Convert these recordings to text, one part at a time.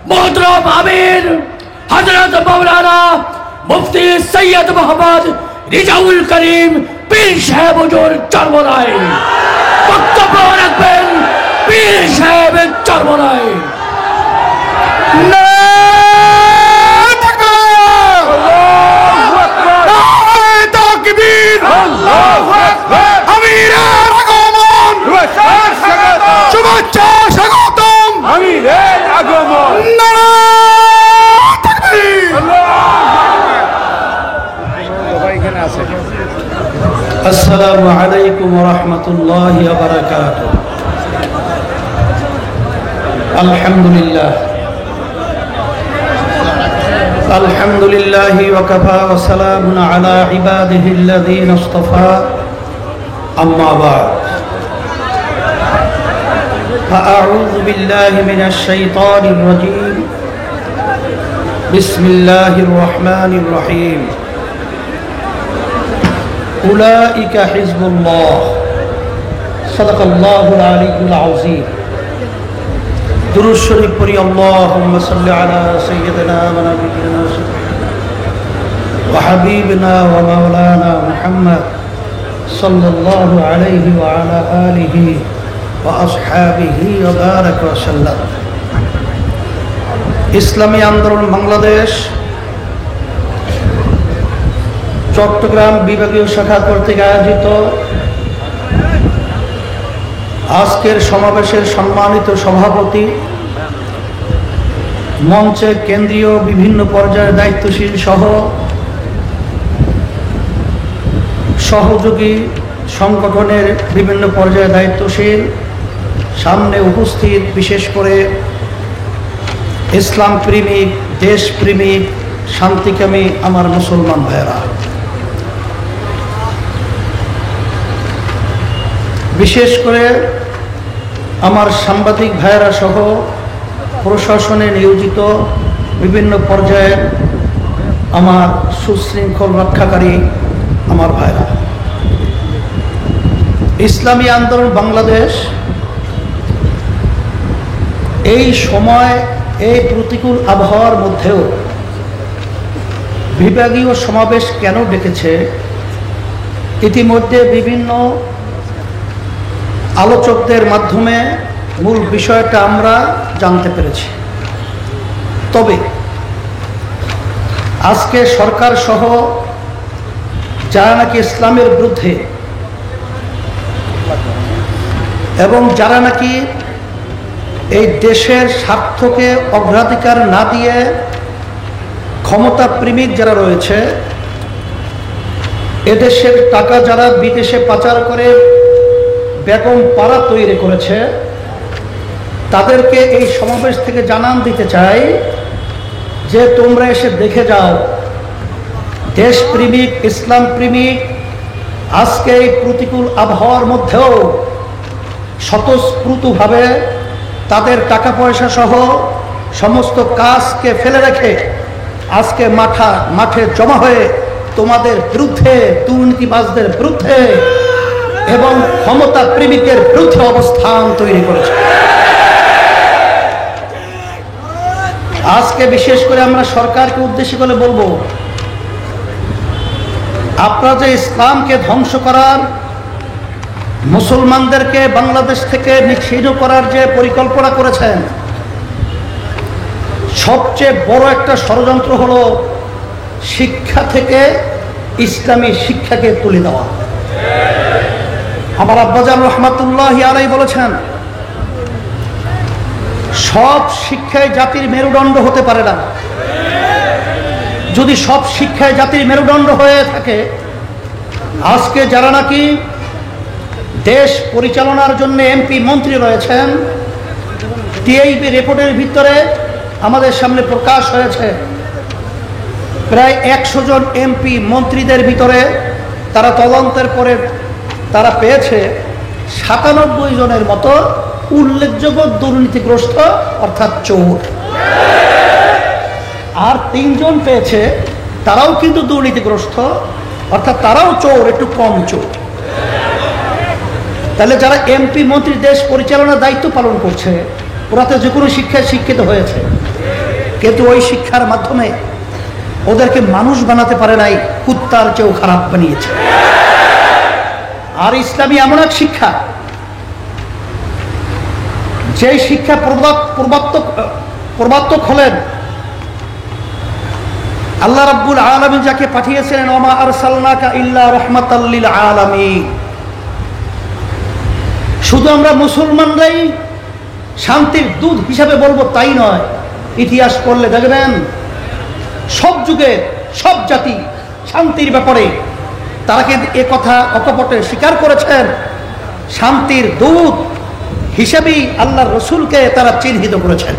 मोहतरम आमिर हजरत मौलाना मुफ्ती सैयद मोहम्मद रिजाउल करीम पीर साहेब हुजूर चरमोनाई বক্তব্য রাখবেন পীর সাহেবের চরমোনাই। السلام عليكم ورحمة الله وبركاته. الحمد لله وكفى وسلام على عباده الذين اصطفى أما بعد فأعوذ بالله من الشيطان الرجيم بسم الله الرحمن الرحيم أولئك حزب الله صدق الله العلي العظيم. درود شريف পড়ি اللهم صل على سيدنا ونبينا وحبيبنا ومولانا محمد صلى الله عليه وعلى آله وأصحابه وبارك وسلم. ইসলামী আন্দোলন বাংলাদেশ চট্টগ্রাম বিভাগীয় শাখা কর্তৃক আয়োজিত আজকের সমাবেশের সম্মানিত সভাপতি, মঞ্চের কেন্দ্রীয় বিভিন্ন পর্যায়ের দায়িত্বশীল সহ সহযোগী সংগঠনের বিভিন্ন পর্যায়ে দায়িত্বশীল, সামনে উপস্থিত বিশেষ করে ইসলাম প্রেমিক, দেশ প্রেমিক, শান্তিকামী আমার মুসলমান ভাইয়েরা, বিশেষ করে আমার সাংবাদিক ভাইয়েরা সহ প্রশাসনে নিয়োজিত বিভিন্ন পর্যায়ের আমার সুশৃঙ্খল রক্ষাকারী আমার ভাইরা, ইসলামী আন্দোলন বাংলাদেশ এই সময় এই প্রতিকূল আবহাওয়ার মধ্যেও বিভাগীয় সমাবেশ কেন ডেকেছে, ইতিমধ্যে বিভিন্ন আলোচকদের মাধ্যমে মূল বিষয়টা আমরা জানতে পেরেছি। তবে আজকে সরকার সহ যারা নাকি ইসলামের বিরুদ্ধে এবং যারা নাকি এই দেশের স্বার্থকে অগ্রাধিকার না দিয়ে ক্ষমতা প্রেমিক যারা রয়েছে, এদেশের টাকা যারা বিদেশে পাচার করে বেগম পাড়া তৈরি করেছে, তাদেরকে এই সমাবেশ থেকে জানান দিতে চাই যে তোমরা এসে দেখে যাও, দেশপ্রেমিক, ইসলাম প্রেমিক আজকে এই প্রতিকূল আবহাওয়ার মধ্যেও স্বতঃস্ফূর্তভাবে তাদের টাকা পয়সা সহ সমস্ত কাজকে ফেলে রেখে আজকে মাঠে জমা হয়ে তোমাদের বিরুদ্ধে, দুর্নীতিবাজদের বিরুদ্ধে এবং ক্ষমতা প্রেমিকের বিরুদ্ধে অবস্থান তৈরি করেছে। আজকে বিশেষ করে আমরা সরকারকে উদ্দেশ্য করে বলবো, আপনারা যে ইসলামকে ধ্বংস করার, মুসলমানদেরকে বাংলাদেশ থেকে নিষিদ্ধ করার যে পরিকল্পনা করেছেন, সবচেয়ে বড় একটা ষড়যন্ত্র হলো শিক্ষা থেকে ইসলামী শিক্ষাকে তুলে দেওয়া। আমার আব্বাজান রহমাতুল্লাহি আলাইহি বলেছেন, সব শিক্ষায় জাতির মেরুদণ্ড হতে পারে না। যদি সব শিক্ষায় জাতির মেরুদণ্ড হয়ে থাকে, আজকে যারা নাকি দেশ পরিচালনার জন্য এমপি মন্ত্রী রয়েছেন, টিআইবি রিপোর্টের ভিতরে আমাদের সামনে প্রকাশ হয়েছে প্রায় 100 জন এমপি মন্ত্রীদের ভিতরে তারা তদন্তের পরে তারা পেয়েছে 97 জনের মতো উল্লেখযোগ্য দুর্নীতিগ্রস্ত অর্থাৎ চোর, আর 3 জন পেয়েছে তারাও কিন্তু দুর্নীতিগ্রস্ত অর্থাৎ তারাও চোর, একটু কম চোর। তাহলে যারা এমপি মন্ত্রী দেশ পরিচালনার দায়িত্ব পালন করছে, ওরা তো যে কোনো শিক্ষায় শিক্ষিত হয়েছে, কিন্তু ওই শিক্ষার মাধ্যমে ওদেরকে মানুষ বানাতে পারে নাই, কুত্তার চেয়েও খারাপ বানিয়েছে। আর ইসলামী এমন এক শিক্ষা, যে শিক্ষা প্রবর্তক হলেন আল্লাহ রাব্বুল আলামিন, যাকে পাঠিয়েছিলেন ওমা আরসালনাকা ইল্লা রাহমাতাল লিল আলামিন। শুধু আমরা মুসলমানরাই শান্তির দূত হিসাবে বলবো তাই নয়, ইতিহাস পড়লে দেখবেন সব যুগে সব জাতি শান্তির ব্যাপারে তারা কিন্তু এ কথা অকপটে স্বীকার করেছেন। শান্তির দূত হিসেবেই আল্লাহর রসুলকে তারা চিহ্নিত করেছেন।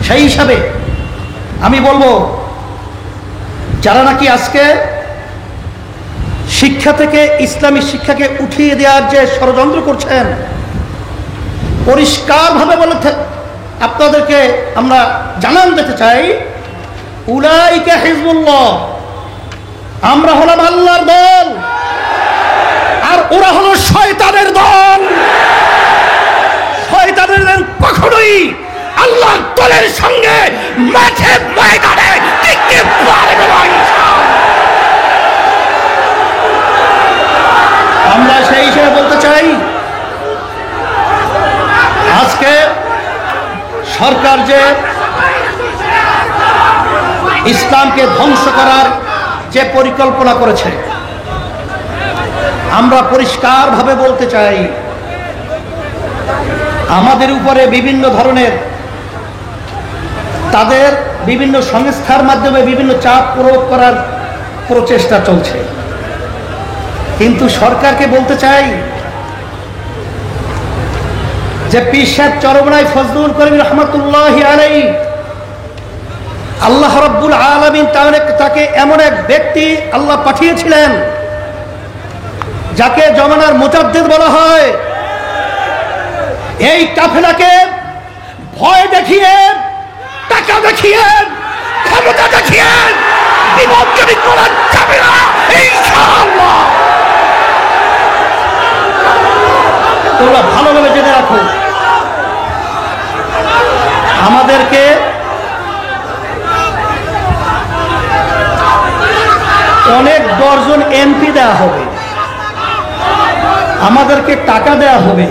সেই হিসাবে আমি বলবো, যারা নাকি আজকে শিক্ষা থেকে ইসলামী শিক্ষাকে উঠিয়ে দেওয়ার যে ষড়যন্ত্র করছেন, পরিষ্কারভাবে বলে আপনাদেরকে আমরা জানান দিতে চাই, উলাইকা হিজবুল্লাহ, আমরা হলাম আল্লাহর দল আর ওরা হলো শয়তানের দল। শয়তানের দল কখনোই আল্লাহর দলের সঙ্গে মাঠে ময়দানে টিকতে পারবে না। আমরা সেই হিসেবে বলতে চাই, আজকে সরকার যে ইসলামকে ধ্বংস করার যে পরিকল্পনা করেছে, আমরা পরিষ্কারভাবে বলতে চাই, আমাদের উপরে বিভিন্ন ধরনের তাদের বিভিন্ন সংস্থার মাধ্যমে বিভিন্ন চাপ প্রয়োগ করার প্রচেষ্টা চলছে। কিন্তু সরকারকে বলতে চাই যে পীর সাহেব চরমনাই ফজলুল করিম রহমতুল্লাহি আলাইহি, আল্লাহ রাব্বুল আলামিন তাকে এমন এক ব্যক্তি আল্লাহ পাঠিয়েছিলেন যাকে জমানার মুজাদ্দিদ বলা হয়। এই কাফেলাকে ভয় দেখিয়ে, টাকা দেখিয়ে, ক্ষমতা দেখিয়ে বিমুক্তি করা যাবে না ইনশাআল্লাহ। তোমরা ভালোভাবে জেনে রাখো, আমাদেরকে অনেক দশজন এমপি দেওয়া হবে, আমাদেরকে টাকা দেওয়া হবে,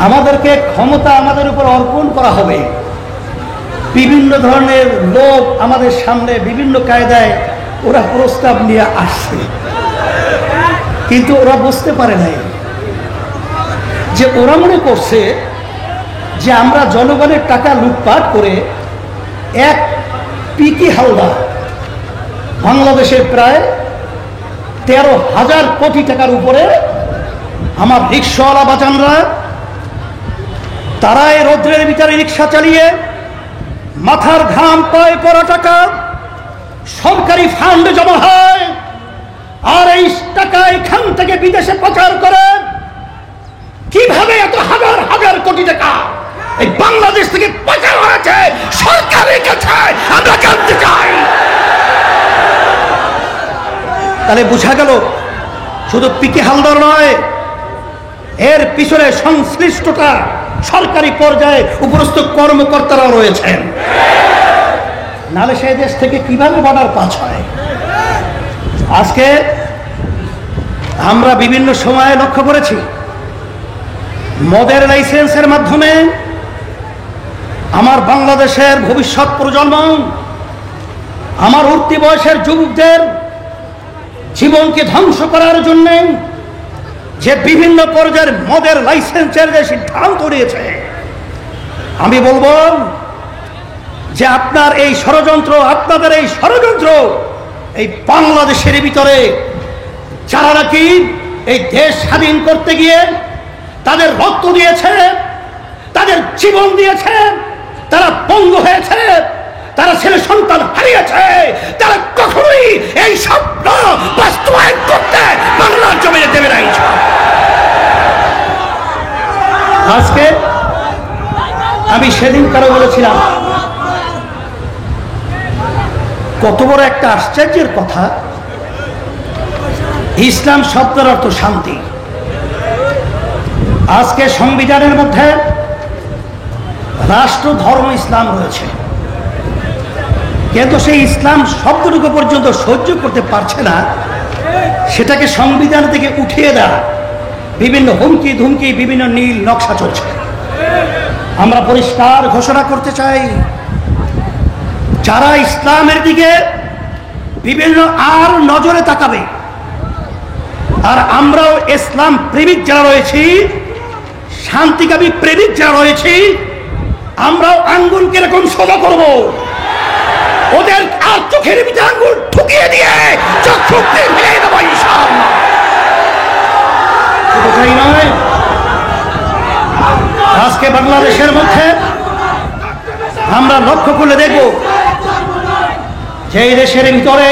আমাদেরকে ক্ষমতা আমাদের উপর অর্পণ করা হবে। বিভিন্ন ধরনের লোক আমাদের সামনে বিভিন্ন কায়দায় ওরা প্রস্তাব নিয়ে আসছে, কিন্তু ওরা বুঝতে পারে নাই যে ওরা মনে করছে যে আমরা জনগণের টাকা লুটপাট করে এক পিকি হালদার বাংলাদেশের প্রায় 13,000 কোটি টাকার উপরে আমার রিক্সাওয়ালা বাজানরা, তারা এই রৌদ্রের ভিতরে রিক্সা চালিয়ে মাথার ঘাম পায় পড়া টাকা সরকারি ফান্ডে জমা হয়, আর এই টাকা এখান থেকে বিদেশে পাচার করে। কিভাবে এত হাজার হাজার কোটি টাকা এই বাংলাদেশ থেকে পাচার হয়েছে সরকারের কাছে আমরা জানতে চাই। তাহলে বোঝা গেল শুধু পিকে হালদার নয়, এর পিছনে সংশ্লিষ্টতা সরকারি পর্যায়ে উপরস্থ কর্মকর্তারা রয়েছেন। নাহলে সেই দেশ থেকে কিভাবে বর্ডার পাস হয়? আজকে আমরা বিভিন্ন সময়ে লক্ষ্য করেছি, মদের লাইসেন্সের মাধ্যমে আমার বাংলাদেশের ভবিষ্যৎ প্রজন্ম, আমার উঠতি বয়সের যুবকদের জীবনকে ধ্বংস করার জন্য যে বিভিন্ন পর্যায়ের মদের লাইসেন্সের যে সিদ্ধান্ত নিয়েছে, আমি বলবো যে আপনার এই ষড়যন্ত্র, আপনাদের এই ষড়যন্ত্র এই বাংলাদেশের ভিতরে যারা নাকি এই দেশ স্বাধীন করতে গিয়ে তাদের রক্ত দিয়েছে, তাদের জীবন দিয়েছে, তারা পঙ্গু হয়েছে, তারা ছেলে সন্তান হারিয়েছে, তারা কখনোই এই স্বপ্ন বাস্তবায়ন করতে বাংলার জমিনে দেবে নাই। আজকে আমি সেদিন কারো বলেছিলাম, কত বড় একটা আশ্চর্যের কথা, ইসলাম শব্দের অর্থ শান্তি। আজকে সংবিধানের মধ্যে রাষ্ট্র ধর্ম ইসলাম রয়েছে, কিন্তু সেই ইসলাম শব্দটুকু পর্যন্ত সহ্য করতে পারছে না, সেটাকে সংবিধান থেকে উঠিয়ে দেওয়া বিভিন্ন হুমকি ধুমকি, বিভিন্ন নীল নকশা চলছে। আমরা পরিষ্কার ঘোষণা করতে চাই, যারা ইসলামের দিকে বিভিন্ন আর নজরে তাকাবে, আর আমরাও ইসলাম প্রেমিক যারা রয়েছি, শান্তিকামী প্রেমিক যারা রয়েছি, আমরাও আঙ্গুল কিরকম সোজা করব, ওদের আর চোখের ভিতরে আঙ্গুল ঠুকিয়ে দিয়ে চক্ষু ফেলে দেবো ইনশাআল্লাহ। শুধু তাই নয়, আজকে বাংলাদেশের মধ্যে আমরা লক্ষ্য করলে দেখব যে এই দেশের ভিতরে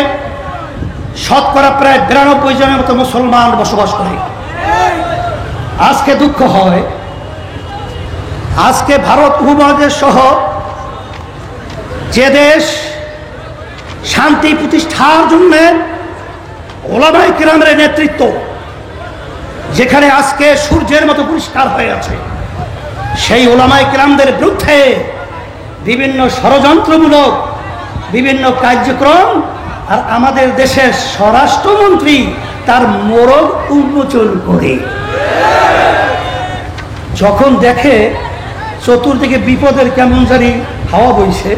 শতকরা প্রায় 92 জনের মতো মুসলমান বসবাস করে। আজকে দুঃখ হয়, আজকে ভারত উপমহাদেশ সহ যে দেশ শান্তি প্রতিষ্ঠার জন্য ওলামায়ে কিরামের নেতৃত্ব, যেখানে আজকে সূর্যের মতো পরিষ্কার হয়ে আছে, সেই ওলামায়ে কিরামদের বিরুদ্ধে বিভিন্ন ষড়যন্ত্রমূলক বিভিন্ন কার্যক্রম, আর আমাদের দেশের স্বরাষ্ট্রমন্ত্রী তার মোরগ উন্মোচন করে। যখন দেখে চতুর্দিকে বিপদের কেমন জানি হাওয়া বইছে,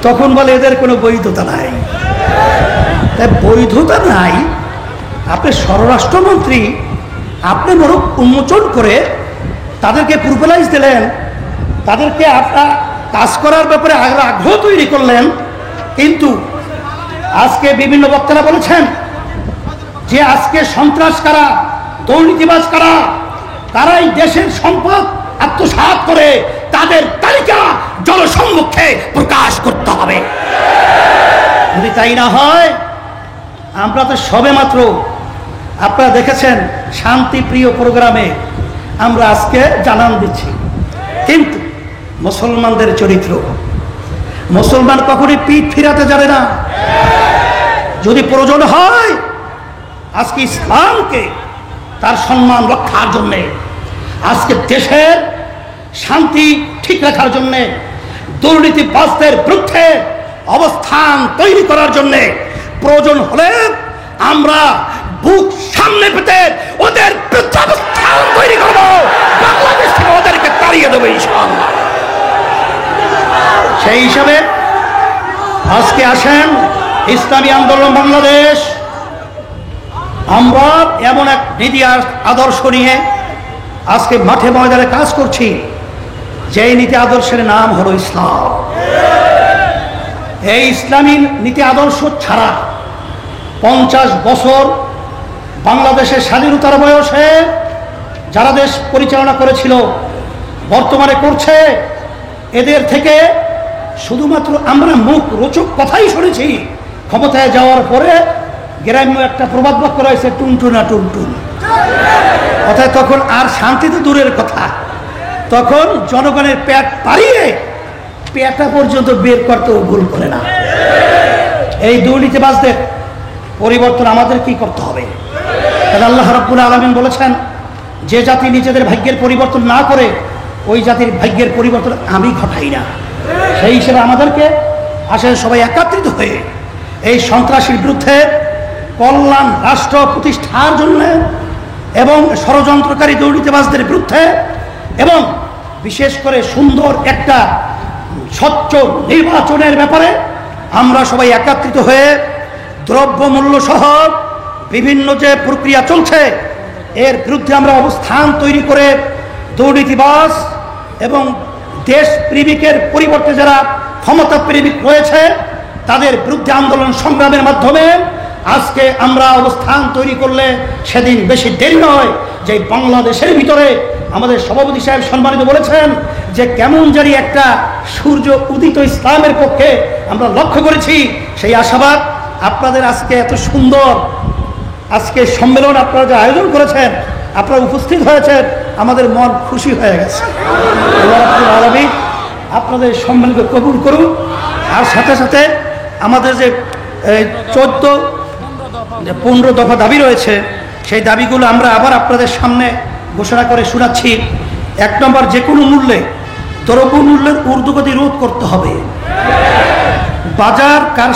তখন বলে এদের কোনো বৈধতা নাই। তাই বৈধতা নাই, আপনি স্বরাষ্ট্রমন্ত্রী, আপনি মোরগ উন্মোচন করে তাদেরকে প্রিভিলেজ দিলেন, তাদেরকে আপনার কাজ করার ব্যাপারে আগ্রহ তৈরি করলেন, কিন্তু আজকে বিভিন্ন বক্তারা বলেছেন যে আজকে সন্ত্রাস কারা, দুর্নীতিবাজ কারা, তারাই দেশের সম্পদ আত্মসাৎ করে, তাদের তালিকা জনসম্মুখে প্রকাশ করতে হবে। যদি তাই না হয়, আমরা তো সবে মাত্র, আপনারা দেখেছেন শান্তিপ্রিয় প্রোগ্রামে আমরা আজকে জানান দিচ্ছি, কিন্তু মুসলমানদের চরিত্র, মুসলমান কখনই পিঠ ফিরাতে যাবে না। যদি প্রয়োজন হয় আজকে ইসলামকে তার সম্মান রক্ষার জন্যে, আজকে দেশের শান্তি ঠিক রাখার জন্যে, দুর্নীতিবাজদের বিরুদ্ধে অবস্থান তৈরি করার জন্যে প্রয়োজন হলে আমরা বুক সামনে পেতে ওদের বিরুদ্ধে অবস্থান তৈরি করব, বাংলাদেশ থেকে ওদেরকে তাড়িয়ে দেবো ইনশাআল্লাহ। সেই হিসাবে আজকে আসেন ইসলামী আন্দোলন বাংলাদেশ, আমরা এমন এক নীতি আদর্শ নিয়ে আজকে মাঠে ময়দানে কাজ করছি, যেই নীতি আদর্শের নাম হলো ইসলাম। এই ইসলামী নীতি আদর্শ ছাড়া 50 বছর বাংলাদেশের স্বাধীনতার বয়সে যারা দেশ পরিচালনা করেছিল, বর্তমানে করছে, এদের থেকে শুধুমাত্র আমরা মুখ রোচক কথাই শুনেছি। ক্ষমতায় যাওয়ার পরে গ্রাম্য একটা প্রবাদ বাক্য রয়েছে, টুনটুনা টুনটুন, অর্থাৎ তখন আর শান্তি তো দূরের কথা, তখন জনগণের পেট পাড়িয়ে পেটা পর্যন্ত বের করতেও ভুল করে না। এই দুর্নীতিবাজদের পরিবর্তন আমাদের কি করতে হবে? আল্লাহ রাব্বুল আলামিন বলেছেন, যে জাতি নিজেদের ভাগ্যের পরিবর্তন না করে, ওই জাতির ভাগ্যের পরিবর্তন আমি ঘটাই না। সেই হিসেবে আমাদেরকে আসলে সবাই একত্রিত হয়ে এই সন্ত্রাসীর বিরুদ্ধে, কল্যাণ রাষ্ট্র প্রতিষ্ঠার জন্য এবং ষড়যন্ত্রকারী দুর্নীতিবাজদের বিরুদ্ধে, এবং বিশেষ করে সুন্দর একটা স্বচ্ছ নির্বাচনের ব্যাপারে আমরা সবাই একত্রিত হয়ে দ্রব্যমূল্য সহ বিভিন্ন যে প্রক্রিয়া চলছে এর বিরুদ্ধে আমরা অবস্থান তৈরি করে দুর্নীতিবাজ এবং দেশ প্রেমিকের পরিবর্তে যারা ক্ষমতা প্রেমিক রয়েছে তাদের বিরুদ্ধে আন্দোলন সংগ্রামের মাধ্যমে আজকে আমরা অবস্থান তৈরি করলে সেদিন বেশি দেরি নয় যে বাংলাদেশের ভিতরে আমাদের সভাপতি সাহেব সম্মানিত বলেছেন যে কেমন জানি একটা সূর্য উদিত ইসলামের পক্ষে আমরা লক্ষ্য করেছি। সেই আশাবাদ আপনাদের আজকে এত সুন্দর আজকে সম্মেলন আপনারা যে আয়োজন করেছেন, আপনারা উপস্থিত হয়েছেন, আমাদের মন খুশি হয়ে গেছে। আল্লাহ রাব্বুল আলামিন আপনাদের সম্মেলনকে কবুল করুন। আর সাথে সাথে আমাদের যে 15 দফা দাবি রয়েছে সেই দাবিগুলো আমরা আবার আপনাদের সামনে ঘোষণা করে শোনাচ্ছি। 1 নম্বর, যে কোনো মূল্যে দ্রব্যমূল্যের ঊর্ধ্বগতি রোধ করতে হবে। বাজার কার